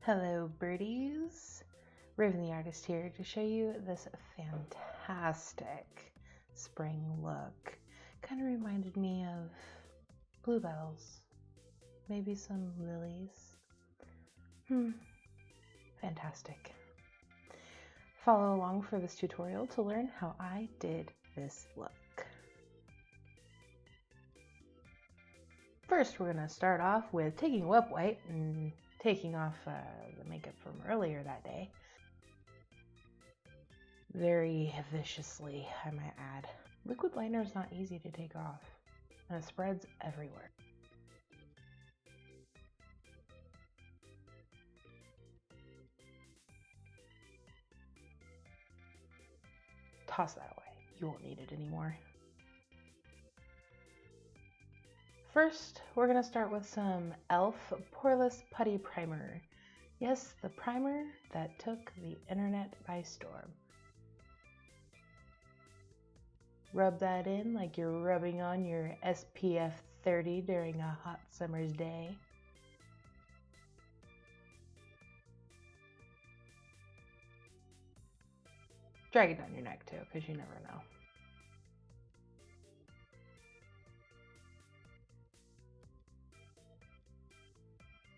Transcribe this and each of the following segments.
Hello birdies, Raven the artist here to show you this fantastic spring look. Kind of reminded me of bluebells, maybe some lilies. Fantastic. Follow along for this tutorial to learn how I did this look. First, we're going to start off with taking a wet wipe and taking off the makeup from earlier that day. Very viciously, I might add. Liquid liner is not easy to take off, and it spreads everywhere. Toss that away. You won't need it anymore. First, we're going to start with some e.l.f. Poreless Putty Primer. Yes, the primer that took the internet by storm. Rub that in like you're rubbing on your SPF 30 during a hot summer's day. Drag it down your neck too, because you never know.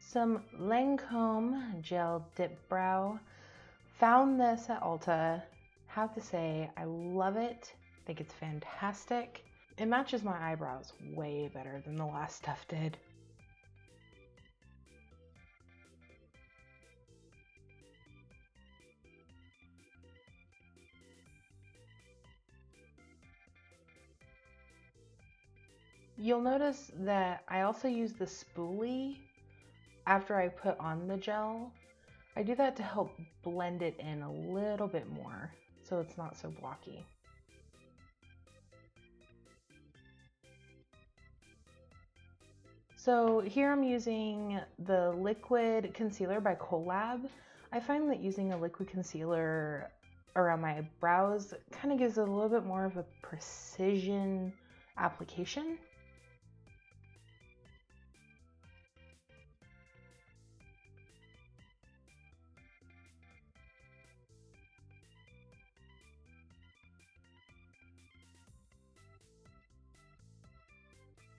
Some Lancome Gel Dip Brow. Found this at Ulta. Have to say, I love it. I think it's fantastic. It matches my eyebrows way better than the last stuff did. You'll notice that I also use the spoolie after I put on the gel. I do that to help blend it in a little bit more so it's not so blocky. So here I'm using the liquid concealer by Collab. I find that using a liquid concealer around my brows kind of gives it a little bit more of a precision application.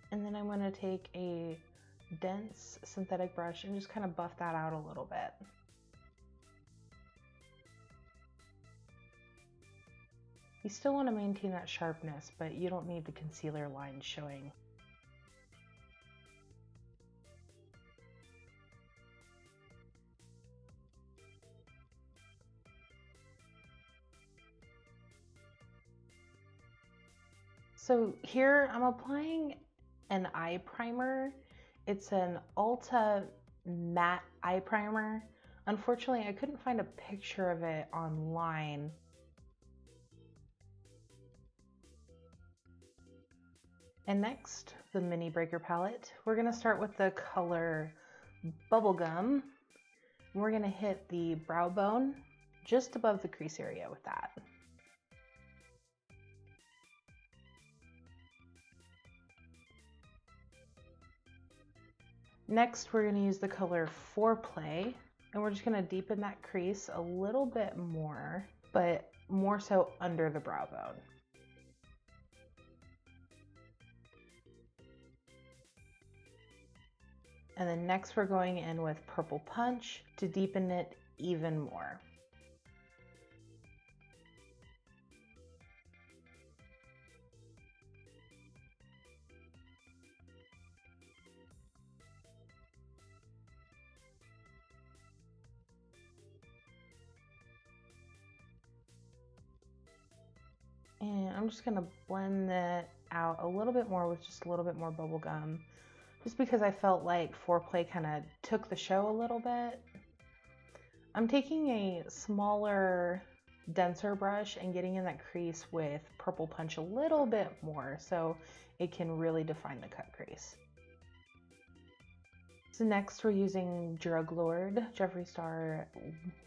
And then I'm going to take a dense synthetic brush and just kind of buff that out a little bit. You still want to maintain that sharpness, but you don't need the concealer line showing. So here I'm applying an eye primer. It's an Ulta matte eye primer. Unfortunately, I couldn't find a picture of it online. And next, the Mini Breaker palette. We're gonna start with the color Bubblegum. We're gonna hit the brow bone just above the crease area with that. Next, we're going to use the color Foreplay, and we're just going to deepen that crease a little bit more, but more so under the brow bone. And then next we're going in with Purple Punch to deepen it even more. And I'm just gonna blend that out a little bit more with just a little bit more bubble gum, just because I felt like Foreplay kind of took the show a little bit. I'm taking a smaller, denser brush and getting in that crease with Purple Punch a little bit more so it can really define the cut crease. So next we're using Drug Lord Jeffree Star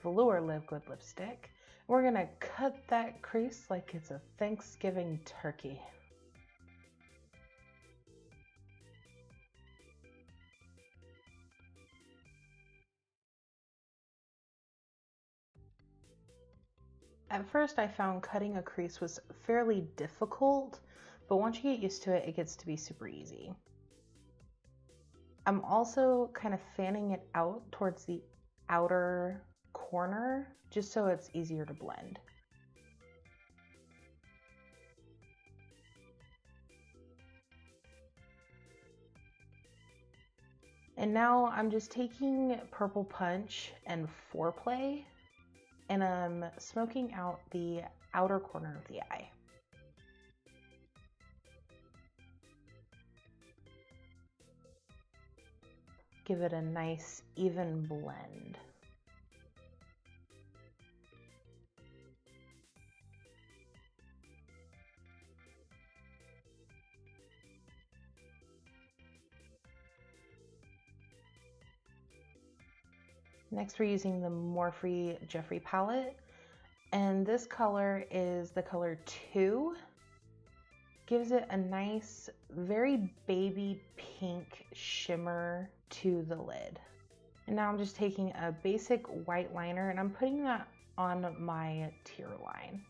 Velour Liquid Lipstick. We're gonna cut that crease like it's a Thanksgiving turkey. At first I found cutting a crease was fairly difficult, but once you get used to it, it gets to be super easy. I'm also kind of fanning it out towards the outer corner just so it's easier to blend. And now I'm just taking Purple Punch and Foreplay, and I'm smoking out the outer corner of the eye. Give it a nice even blend. Next, we're using the Morphe Jeffree palette, and this color is the color 2. Gives it a nice, very baby pink shimmer to the lid. And now I'm just taking a basic white liner and I'm putting that on my tear line.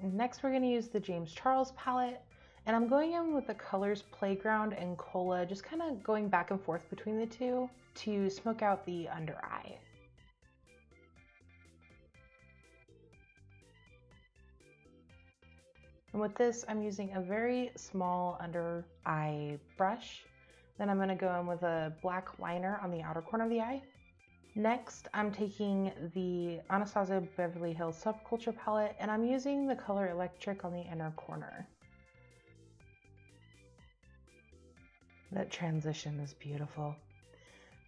Next, we're going to use the James Charles palette. And I'm going in with the colors Playground and Cola, just kind of going back and forth between the two to smoke out the under eye. And with this, I'm using a very small under eye brush. Then I'm going to go in with a black liner on the outer corner of the eye. Next, I'm taking the Anastasia Beverly Hills Subculture palette, and I'm using the color Electric on the inner corner. That transition is beautiful.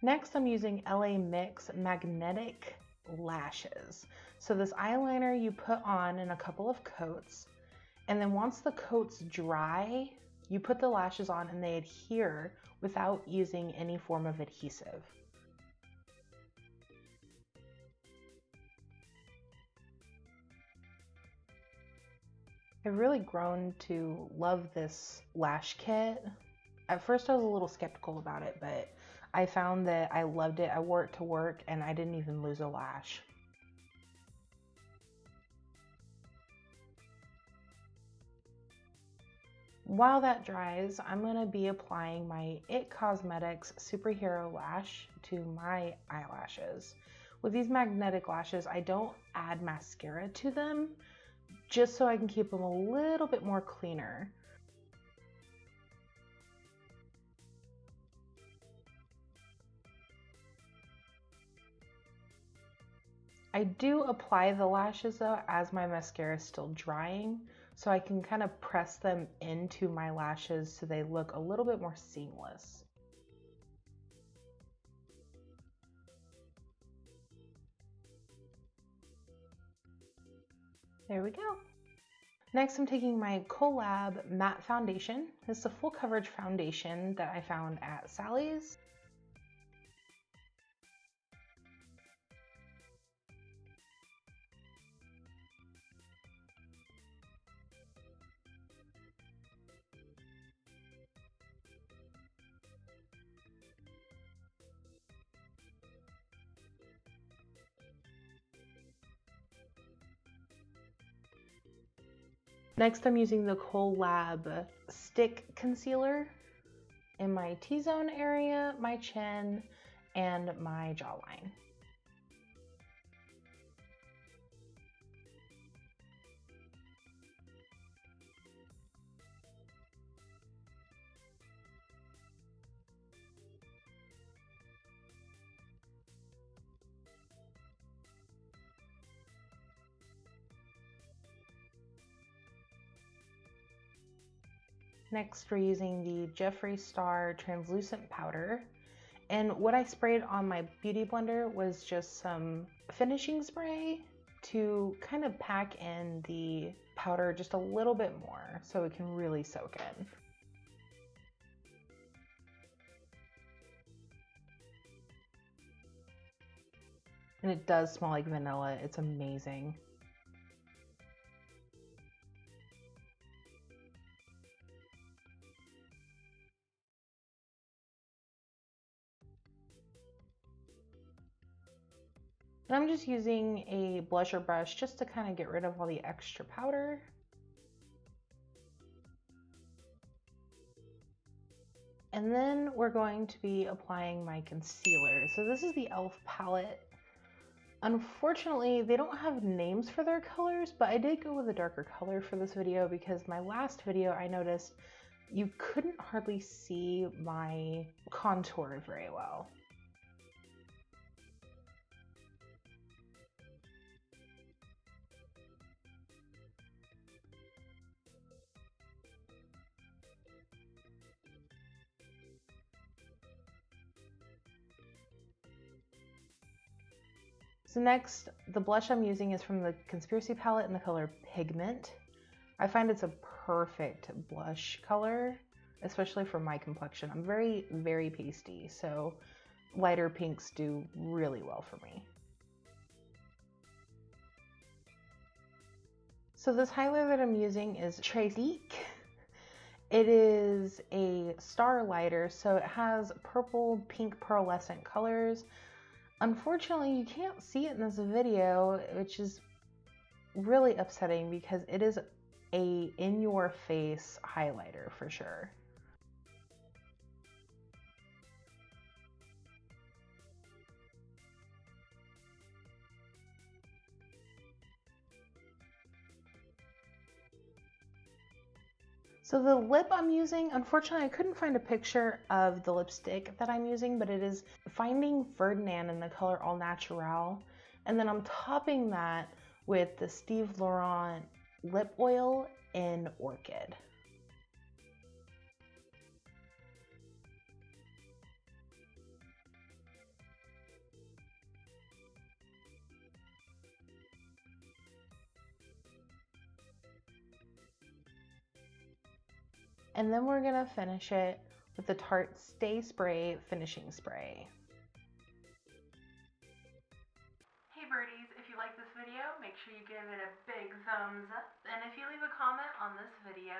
Next, I'm using LA Mix Magnetic Lashes. So this eyeliner you put on in a couple of coats, and then once the coats dry, you put the lashes on and they adhere without using any form of adhesive. I've really grown to love this lash kit. At first I was a little skeptical about it, but I found that I loved it. I wore it to work and I didn't even lose a lash. While that dries, I'm going to be applying my IT Cosmetics Superhero Lash to my eyelashes. With these magnetic lashes, I don't add mascara to them, just so I can keep them a little bit more cleaner. I do apply the lashes though as my mascara is still drying, so I can kind of press them into my lashes so they look a little bit more seamless. There we go. Next, I'm taking my Collab Matte Foundation. This is a full coverage foundation that I found at Sally's. Next, I'm using the Collab Stick Concealer in my T-zone area, my chin, and my jawline. Next, we're using the Jeffree Star Translucent Powder. And what I sprayed on my beauty blender was just some finishing spray to kind of pack in the powder just a little bit more so it can really soak in. And it does smell like vanilla. It's amazing. And I'm just using a blusher brush just to kind of get rid of all the extra powder. And then we're going to be applying my concealer. So this is the e.l.f. palette. Unfortunately, they don't have names for their colors, but I did go with a darker color for this video because my last video I noticed you couldn't hardly see my contour very well. So next, the blush I'm using is from the Conspiracy palette in the color Pigment. I find it's a perfect blush color, especially for my complexion. I'm very, very pasty, so lighter pinks do really well for me. So this highlighter that I'm using is Traceek. It is a star lighter, so it has purple, pink, pearlescent colors. Unfortunately, you can't see it in this video, which is really upsetting because it is a in-your-face highlighter for sure. So the lip I'm using, unfortunately I couldn't find a picture of the lipstick that I'm using, but it is Finding Ferdinand in the color All Natural. And then I'm topping that with the Steve Laurent lip oil in Orchid. And then we're gonna finish it with the Tarte Stay Spray Finishing Spray. Hey Birdies, if you like this video, make sure you give it a big thumbs up. And if you leave a comment on this video,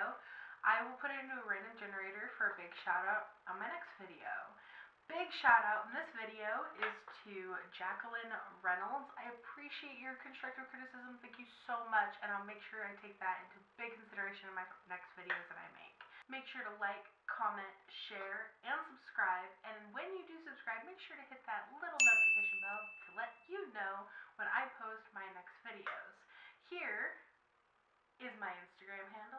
I will put it into a random generator for a big shout out on my next video. Big shout out in this video is to Jacqueline Reynolds. I appreciate your constructive criticism. Thank you so much, and I'll make sure I take that into big consideration in my next videos that I make. Make sure to like, comment, share, and subscribe. And when you do subscribe, make sure to hit that little notification bell to let you know when I post my next videos. Here is my Instagram handle.